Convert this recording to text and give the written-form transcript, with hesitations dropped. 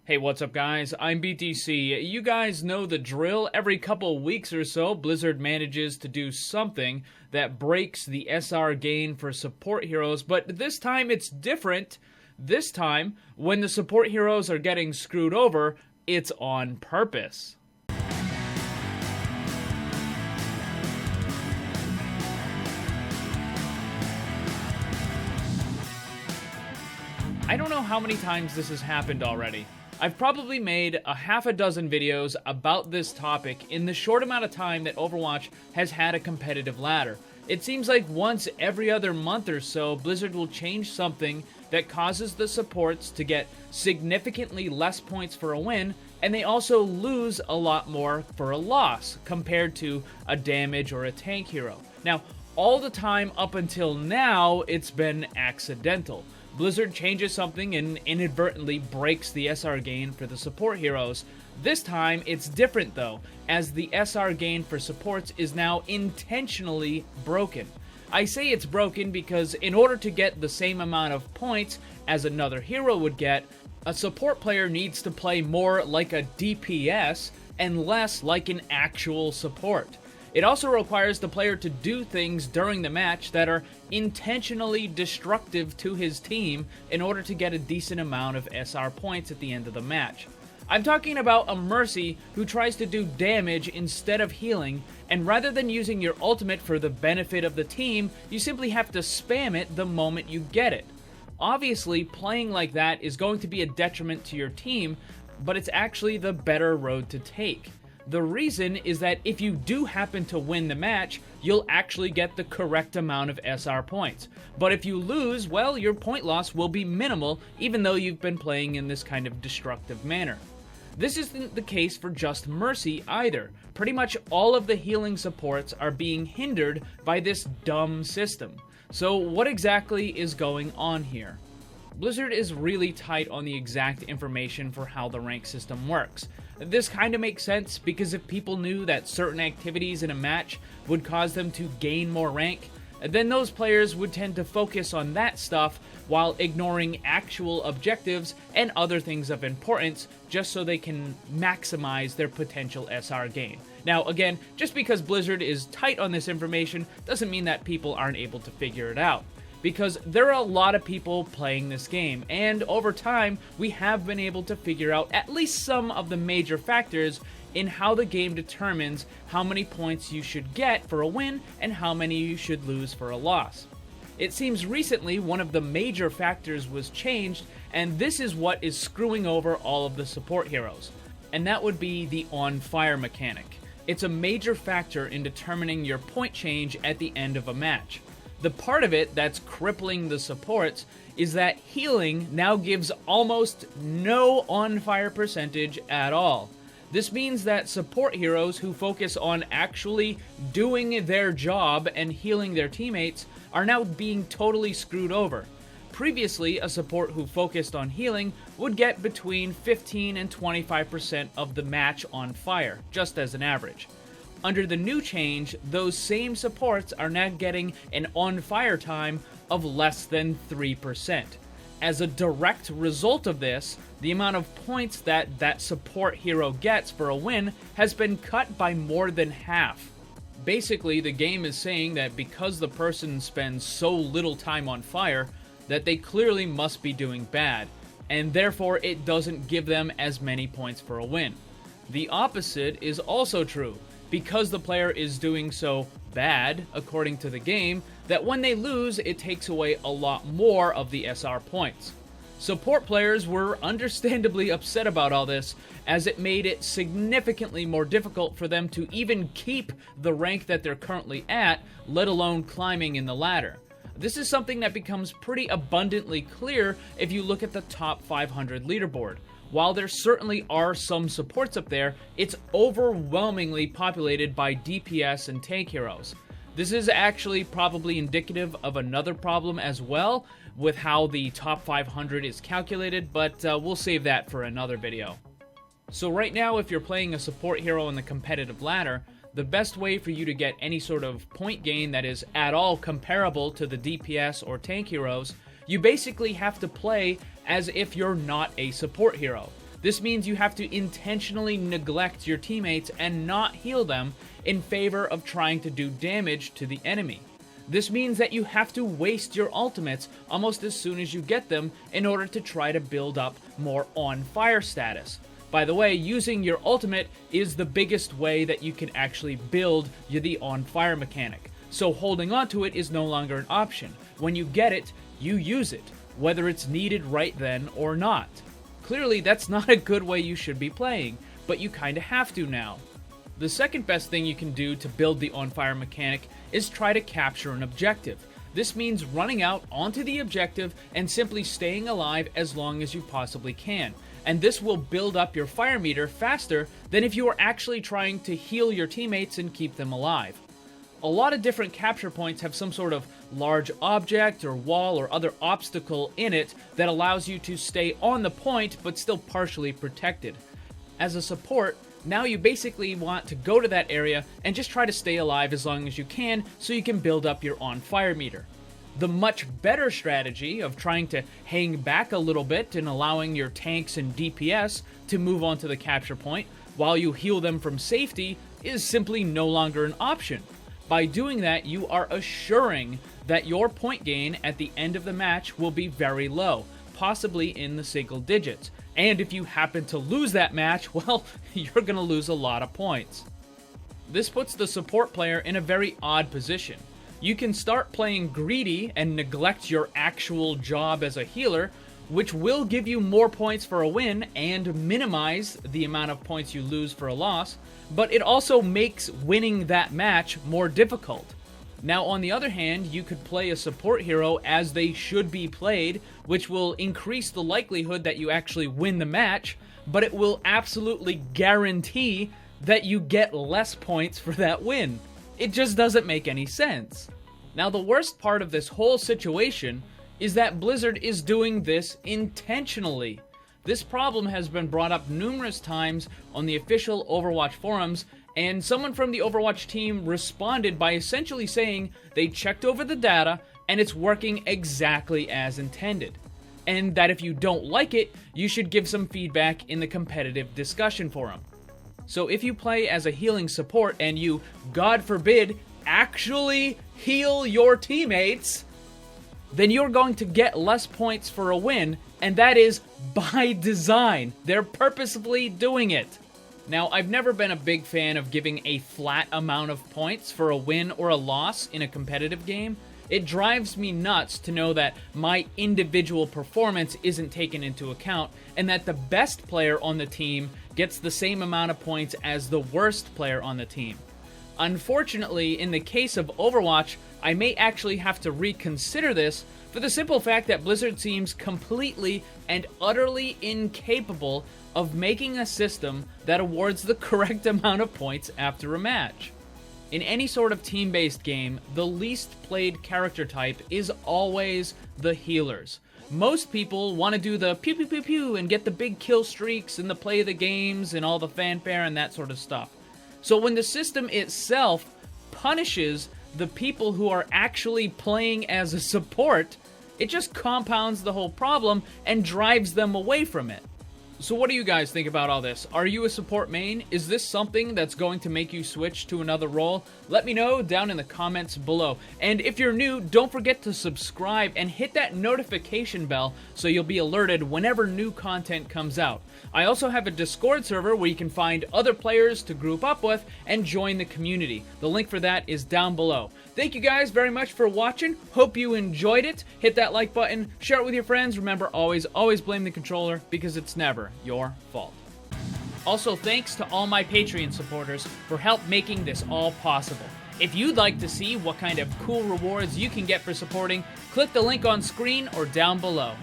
Hey, what's up guys? I'm BTC. You guys know the drill. Every couple weeks or so, Blizzard manages to do something that breaks the SR gain for support heroes, but this time it's different. This time, when the support heroes are getting screwed over, it's on purpose. I don't know how many times this has happened already. I've probably made a half a dozen videos about this topic in the short amount of time that Overwatch has had a competitive ladder. It seems like once every other month or so, Blizzard will change something that causes the supports to get significantly less points for a win, and they also lose a lot more for a loss compared to a damage or a tank hero. Now, all the time up until now, it's been accidental. Blizzard changes something and inadvertently breaks the SR gain for the support heroes. This time, it's different though, as the SR gain for supports is now intentionally broken. I say it's broken because in order to get the same amount of points as another hero would get, a support player needs to play more like a DPS and less like an actual support. It also requires the player to do things during the match that are intentionally destructive to his team in order to get a decent amount of SR points at the end of the match. I'm talking about a Mercy who tries to do damage instead of healing, and rather than using your ultimate for the benefit of the team, you simply have to spam it the moment you get it. Obviously, playing like that is going to be a detriment to your team, but it's actually the better road to take. The reason is that if you do happen to win the match, you'll actually get the correct amount of SR points. But if you lose, well, your point loss will be minimal, even though you've been playing in this kind of destructive manner. This isn't the case for just Mercy either. Pretty much all of the healing supports are being hindered by this dumb system. So what exactly is going on here? Blizzard is really tight on the exact information for how the rank system works. This kind of makes sense because if people knew that certain activities in a match would cause them to gain more rank, then those players would tend to focus on that stuff while ignoring actual objectives and other things of importance just so they can maximize their potential SR gain. Now again, just because Blizzard is tight on this information doesn't mean that people aren't able to figure it out. Because there are a lot of people playing this game, and over time, we have been able to figure out at least some of the major factors in how the game determines how many points you should get for a win and how many you should lose for a loss. It seems recently one of the major factors was changed, and this is what is screwing over all of the support heroes. And that would be the on-fire mechanic. It's a major factor in determining your point change at the end of a match. The part of it that's crippling the supports is that healing now gives almost no on-fire percentage at all. This means that support heroes who focus on actually doing their job and healing their teammates are now being totally screwed over. Previously, a support who focused on healing would get between 15 and 25% of the match on fire, just as an average. Under the new change, those same supports are now getting an on-fire time of less than 3%. As a direct result of this, the amount of points that support hero gets for a win has been cut by more than half. Basically, the game is saying that because the person spends so little time on fire, that they clearly must be doing bad, and therefore it doesn't give them as many points for a win. The opposite is also true. Because the player is doing so bad, according to the game, that when they lose, it takes away a lot more of the SR points. Support players were understandably upset about all this, as it made it significantly more difficult for them to even keep the rank that they're currently at, let alone climbing in the ladder. This is something that becomes pretty abundantly clear if you look at the top 500 leaderboard. While there certainly are some supports up there, it's overwhelmingly populated by DPS and tank heroes. This is actually probably indicative of another problem as well, with how the top 500 is calculated, but we'll save that for another video. So right now, if you're playing a support hero in the competitive ladder, the best way for you to get any sort of point gain that is at all comparable to the DPS or tank heroes, you basically have to play as if you're not a support hero. This means you have to intentionally neglect your teammates and not heal them in favor of trying to do damage to the enemy. This means that you have to waste your ultimates almost as soon as you get them in order to try to build up more on fire status. By the way, using your ultimate is the biggest way that you can actually build the on fire mechanic. So holding on to it is no longer an option. When you get it, you use it, whether it's needed right then or not. Clearly, that's not a good way you should be playing, but you kinda have to now. The second best thing you can do to build the on fire mechanic is try to capture an objective. This means running out onto the objective and simply staying alive as long as you possibly can. And this will build up your fire meter faster than if you are actually trying to heal your teammates and keep them alive. A lot of different capture points have some sort of large object or wall or other obstacle in it that allows you to stay on the point but still partially protected. As a support, now you basically want to go to that area and just try to stay alive as long as you can so you can build up your on fire meter. The much better strategy of trying to hang back a little bit and allowing your tanks and DPS to move on to the capture point while you heal them from safety is simply no longer an option. By doing that, you are assuring that your point gain at the end of the match will be very low, possibly in the single digits. And if you happen to lose that match, well, you're going to lose a lot of points. This puts the support player in a very odd position. You can start playing greedy and neglect your actual job as a healer, which will give you more points for a win and minimize the amount of points you lose for a loss, but it also makes winning that match more difficult. Now, on the other hand, you could play a support hero as they should be played, which will increase the likelihood that you actually win the match, but it will absolutely guarantee that you get less points for that win. It just doesn't make any sense. Now, the worst part of this whole situation is that Blizzard is doing this intentionally. This problem has been brought up numerous times on the official Overwatch forums, and someone from the Overwatch team responded by essentially saying they checked over the data and it's working exactly as intended. And that if you don't like it, you should give some feedback in the competitive discussion forum. So if you play as a healing support and you, God forbid, actually heal your teammates, then you're going to get less points for a win, and that is by design. They're purposefully doing it. Now, I've never been a big fan of giving a flat amount of points for a win or a loss in a competitive game. It drives me nuts to know that my individual performance isn't taken into account, and that the best player on the team gets the same amount of points as the worst player on the team. Unfortunately, in the case of Overwatch, I may actually have to reconsider this for the simple fact that Blizzard seems completely and utterly incapable of making a system that awards the correct amount of points after a match. In any sort of team-based game, the least played character type is always the healers. Most people want to do the pew pew pew pew and get the big kill streaks and the play of the games and all the fanfare and that sort of stuff. So when the system itself punishes the people who are actually playing as a support, it just compounds the whole problem and drives them away from it. So what do you guys think about all this? Are you a support main? Is this something that's going to make you switch to another role? Let me know down in the comments below. And if you're new, don't forget to subscribe and hit that notification bell so you'll be alerted whenever new content comes out. I also have a Discord server where you can find other players to group up with and join the community. The link for that is down below. Thank you guys very much for watching. Hope you enjoyed it. Hit that like button, share it with your friends. Remember, always blame the controller because it's never your fault. Also, thanks to all my Patreon supporters for help making this all possible. If you'd like to see what kind of cool rewards you can get for supporting, click the link on screen or down below.